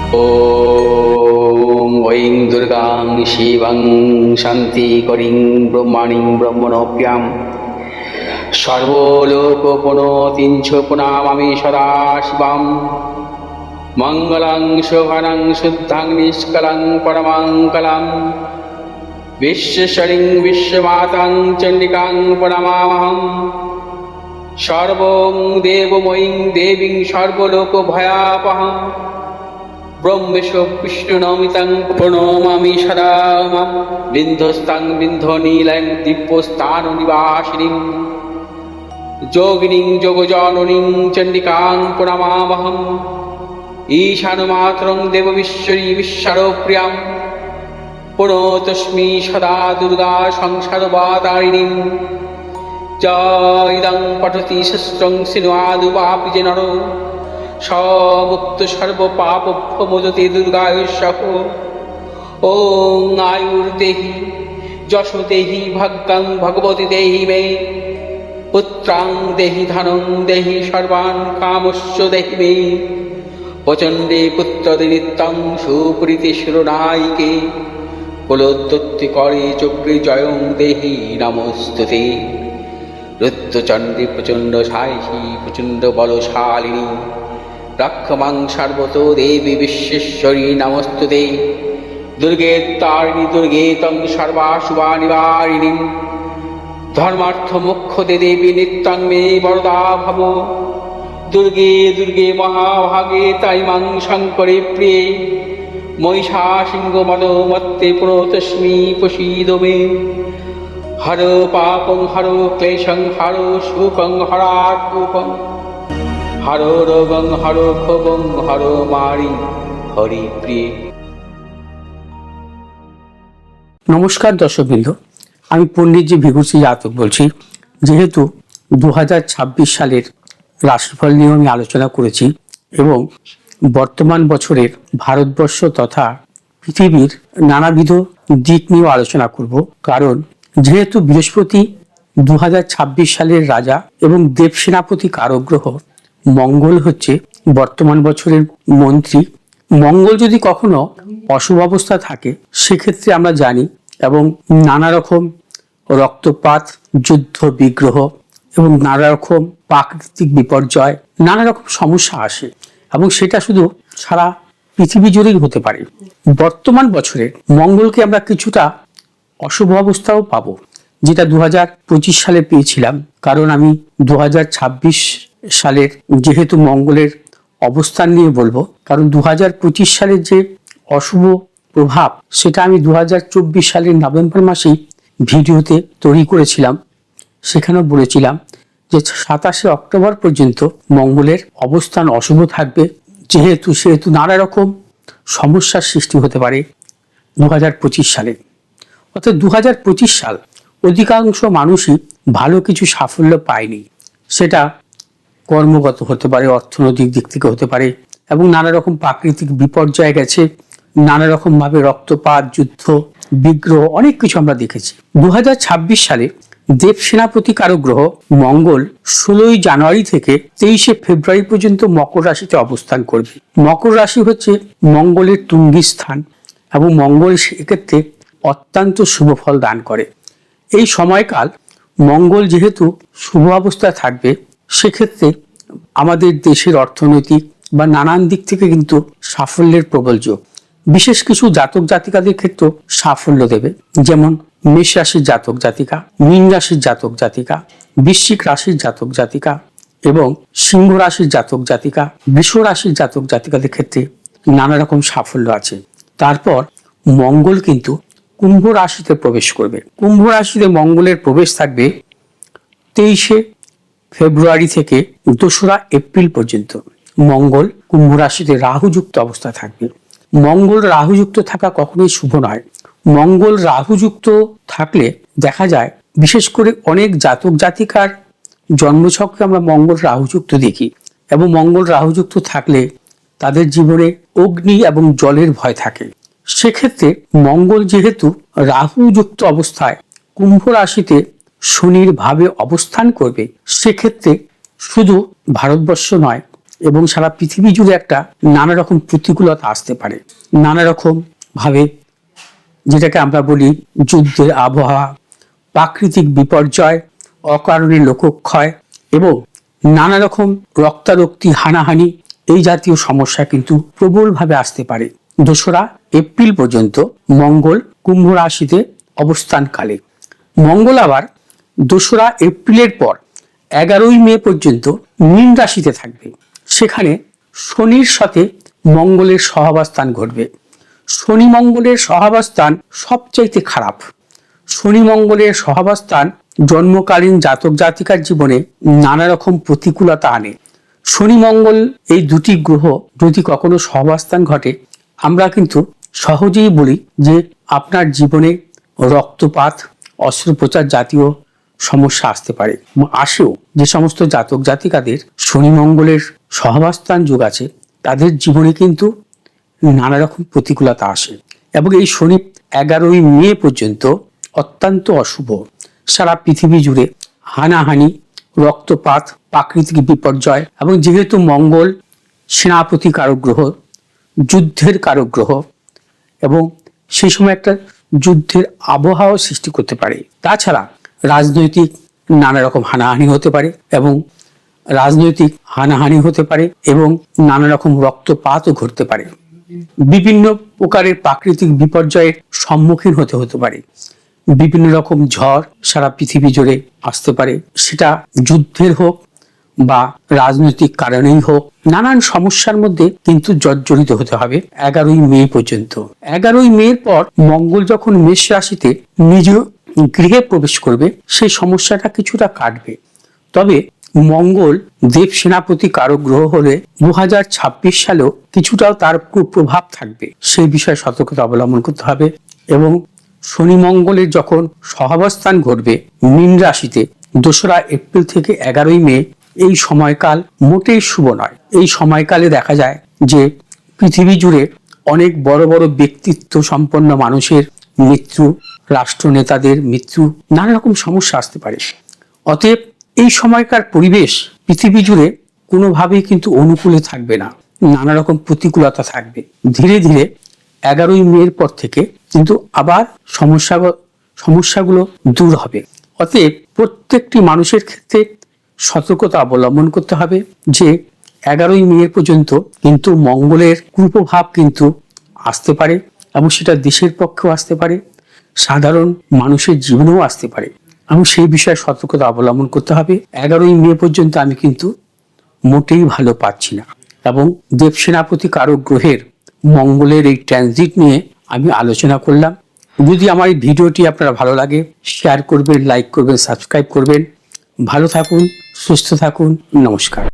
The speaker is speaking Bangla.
ॐ ऐं दुर्गां शिवं शान्तिकरीं ब्रह्माणीं ब्रह्मणोऽप्यां सर्वलोकपुनोतिं च पुनामामि सदा शिवां मङ्गलं शोभनं शुद्धं निष्कलं परमङ्गलं विश्वेश्वरीं विश्वमातां चण्डिकां प्रणमामहम् सर्वं देवमयीं देवीं सर्वलोकभयापहम् ब्रह्मेशो विष्णुनमितं प्रणमामि सदा मां बिन्धस्तां बिन्धनीलं दिव्यस्थाननिवासिनीं योगिनीं योगजननीं चण्डिकां प्रणमामहम् ईशानमातरं देवविश्वरी विश्वप्रियां प्रणतोऽस्मि सदा दुर्गा संसारवातारिणीं इदं पठति शस्त्रं सिन्वादुवापि च नरो मुक्त सर्वपापभ्यो मोचते दुर्गायुष्यः। ॐ आयुर्देहि यशो देहि भाग्यं भगवती देहि मे पुत्रां देहि धनं देहि सर्वान् कामश्च देहि मे प्रचण्डे पुत्रदे नित्यं सुप्रीति शिरोनायिके कुलोत्पत्तिकरे चक्रे जयं देहि नमोस्तुते। रुद्रचण्डे प्रचण्ड सायिषी प्रचण्ड बलशालिनी रक्षमां सर्वतो देवी विश्वेश्वरी नमोस्तुते। दुर्गे तारिणी दुर्गे तं सर्वाशुभानिवारिणीं धर्मार्थ मोक्षदे देवी नित्यं मे वरदा भव। दुर्गे दुर्गे महाभागे ताइमां शङ्करे प्रिये महिषासिंहमदोमत्ते प्रणतोऽस्मि प्रसीद मे। हरो पापं हरो क्लेशं हरो सुखं हरात्मकं हरो रोगं हरो क्षोभं हरो मारि हरिप्रिये। নমস্কার দর্শকবৃন্দ, আমি পণ্ডিতজি ভিগুসি জাতক বলছি। যেহেতু 2026 সালের রাশিফল নিয়ে আমি আলোচনা করেছি এবং বর্তমান বছরের ভারতবর্ষ তথা পৃথিবীর নানাবিধ দিক নিয়েও আলোচনা করব, কারণ যেহেতু বৃহস্পতি 2026 সালের রাজা এবং দেবসেনাপতি কারক গ্রহ, মঙ্গল হচ্ছে বর্তমান বছরের মন্ত্রী। মঙ্গল যদি কখনো অশুভ অবস্থা থাকে সেক্ষেত্রে আমরা জানি এবং নানা রকম রক্তপাত, যুদ্ধ বিগ্রহ এবং নানা রকম প্রাকৃতিক বিপর্যয়, নানা রকম সমস্যা আসে এবং সেটা শুধু সারা পৃথিবী জুড়েই হতে পারে। বর্তমান বছরে মঙ্গলকে আমরা কিছুটা অশুভ অবস্থাও পাবো, যেটা 2025 সালে পেয়েছিলাম। কারণ আমি 2026 সালের যেহেতু মঙ্গলের অবস্থান নিয়ে বলবো, কারণ 2025 সালের যে অশুভ প্রভাব সেটা আমি 2024 সালের নভেম্বর মাসেই ভিডিওতে তৈরি করেছিলাম। সেখানেও বলেছিলাম যে 27শে অক্টোবর পর্যন্ত মঙ্গলের অবস্থান অশুভ থাকবে, সেহেতু নানা রকম সমস্যার সৃষ্টি হতে পারে 2025 সালে। অর্থাৎ 2025 সাল অধিকাংশ মানুষই ভালো কিছু সাফল্য পায়নি। সেটা কর্মগত হতে পারে, অর্থনৈতিক দিক থেকে হতে পারে এবং নানা রকম প্রাকৃতিক বিপর্যয় গেছে, নানা রকম ভাবে রক্তপাত, যুদ্ধ বিগ্রহ, অনেক কিছু আমরা দেখেছি। 2026 সালে দেব সেনাপতি কারক গ্রহ মঙ্গল 16 জানুয়ারি থেকে 23শে ফেব্রুয়ারি পর্যন্ত মকর রাশিতে অবস্থান করবে। মকর রাশি হচ্ছে মঙ্গলের তুঙ্গি স্থান এবং মঙ্গল সেক্ষেত্রে অত্যন্ত শুভ ফল দান করে। এই সময়কাল মঙ্গল যেহেতু শুভ অবস্থায় থাকবে, সেক্ষেত্রে আমাদের দেশের অর্থনৈতিক বা নানান দিক থেকে কিন্তু সাফল্যের প্রবল যোগ। বিশেষ কিছু জাতক জাতিকাদের ক্ষেত্রে সাফল্য দেবে, যেমন মেষ রাশির জাতক জাতিকা, মীন রাশির জাতক জাতিকা, বৃশ্চিক রাশির জাতক জাতিকা এবং সিংহ রাশির জাতক জাতিকা, বৃষ রাশির জাতক জাতিকাদের ক্ষেত্রে নানা রকম সাফল্য আছে। তারপর মঙ্গল কিন্তু কুম্ভ রাশিতে প্রবেশ করবে। কুম্ভ রাশিতে মঙ্গলের প্রবেশ থাকবে 23শে ফেব্রুয়ারি থেকে 2রা এপ্রিল পর্যন্ত। মঙ্গল কুম্ভ রাশিতে রাহুযুক্ত অবস্থা থাকবে। মঙ্গল রাহুযুক্ত থাকা কখনোই শুভ নয়। মঙ্গল রাহুযুক্ত থাকলে দেখা যায়, বিশেষ করে অনেক জাতক জাতিকার জন্মছকে আমরা মঙ্গল রাহুযুক্ত দেখি এবং মঙ্গল রাহুযুক্ত থাকলে তাদের জীবনে অগ্নি এবং জলের ভয় থাকে। সেক্ষেত্রে মঙ্গল যেহেতু রাহুযুক্ত অবস্থায় কুম্ভ রাশিতে শনির ভাবে অবস্থান করবে, সেক্ষেত্রে শুধু ভারতবর্ষ নয়, এবং সারা পৃথিবী জুড়ে একটা নানা রকম প্রতিকূলতা আসতে পারে। নানা রকম ভাবে, যেটাকে আমরা বলি যুদ্ধের আবহাওয়া, প্রাকৃতিক বিপর্যয়, অকারণে লোকক্ষয় এবং নানা রকম রক্তারক্তি, হানাহানি, এই জাতীয় সমস্যা কিন্তু প্রবলভাবে আসতে পারে 2রা এপ্রিল পর্যন্ত মঙ্গল কুম্ভ রাশিতে অবস্থানকালে। মঙ্গল আবার 2রা এপ্রিলের পর 11ই মে পর্যন্ত মীন রাশিতে থাকবে। সেখানে শনির সাথে মঙ্গলের সহাবস্থান ঘটবে। শনি মঙ্গলের সহাবস্থান সবচাইতে খারাপ। শনি মঙ্গলের সহাবস্থান জন্মকালীন জাতক জাতিকার জীবনে নানা রকম প্রতিকূলতা আনে। শনি মঙ্গল এই দুটি গ্রহ যদি কখনো সহাবস্থান ঘটে, আমরা কিন্তু সহজেই বলি যে আপনার জীবনে রক্তপাত, অস্ত্রোপচার জাতীয় সমস্যা আসতে পারে। আসেও যে সমস্ত জাতক জাতিকাদের শনি মঙ্গলের সহাবস্থান যোগ আছে, তাদের জীবনে কিন্তু নানা রকম প্রতিকূলতা আসে। এবং এই শনি 11ই মে পর্যন্ত অত্যন্ত অশুভ। সারা পৃথিবী জুড়ে হানাহানি, রক্তপাত, প্রাকৃতিক বিপর্যয়, এবং যেহেতু মঙ্গল সেনাপতি কারক গ্রহ, যুদ্ধের কারক গ্রহ, এবং সেই সময় একটা যুদ্ধের আবহাওয়া সৃষ্টি করতে পারে। তাছাড়া রাজনৈতিক নানা রকম হানাহানি হতে পারে এবং নানা রকম রক্তপাতও ঘটতে পারে। বিভিন্ন প্রকারের প্রাকৃতিক বিপর্যয়ের সম্মুখীন হতে পারে। বিভিন্ন রকম ঝড় সারা পৃথিবী জুড়ে আসতে পারে, সেটা যুদ্ধের হোক বা রাজনৈতিক কারণেই হোক। নানান সমস্যার মধ্যে কিন্তু জর্জরিত হতে হবে 11ই মে পর্যন্ত। 11ই মের পর মঙ্গল যখন মেষ রাশিতে নিজ গৃহে প্রবেশ করবে, সেই সমস্যাটা কিছুটা কাটবে। তবে মঙ্গল দেব সেনাপতি কারক গ্রহ হলে 2026 সালেও কিছুটাও তার কুপ্রভাব থাকবে, সেই বিষয়ে সতর্কতা অবলম্বন করতে হবে। এবং শনি মঙ্গলের যখন সহাবস্থান ঘটবে মীন রাশিতে 2রা এপ্রিল থেকে 11ই মে, এই সময়কাল মোটেই শুভ নয়। এই সময়কালে দেখা যায় যে পৃথিবী জুড়ে অনেক বড় বড় ব্যক্তিত্ব সম্পন্ন মানুষের মৃত্যু, রাষ্ট্রনেতাদের মৃত্যু, নানা রকম সমস্যা আসতে পারে। অতএব এই সময়কার পরিবেশ পৃথিবী জুড়ে কোনোভাবেই কিন্তু অনুকূলে থাকবে না, নানা রকম প্রতিকূলতা থাকবে। ধীরে ধীরে 11ই মের পর থেকে কিন্তু আবার সমস্যাগুলো দূর হবে। অতএব প্রত্যেকটি মানুষের ক্ষেত্রে সতর্কতা অবলম্বন করতে হবে যে 11ই মে পর্যন্ত কিন্তু মঙ্গলের কুপ্রভাব কিন্তু আসতে পারে, এবং সেটা দেশের পক্ষেও আসতে পারে, সাধারণ মানুষের জীবনেও আসতে পারে, এবং সেই বিষয়ে সতর্কতা অবলম্বন করতে হবে। 11ই মে পর্যন্ত আমি কিন্তু মোটেই ভালো পাচ্ছি না। এবং দেব সেনাপতি কারক গ্রহের মঙ্গলের এই ট্রানজিট নিয়ে আমি আলোচনা করলাম। যদি আমার এই ভিডিওটি আপনারা ভালো লাগে, শেয়ার করবেন, লাইক করবেন, সাবস্ক্রাইব করবেন। ভালো থাকুন, সুস্থ থাকুন। নমস্কার।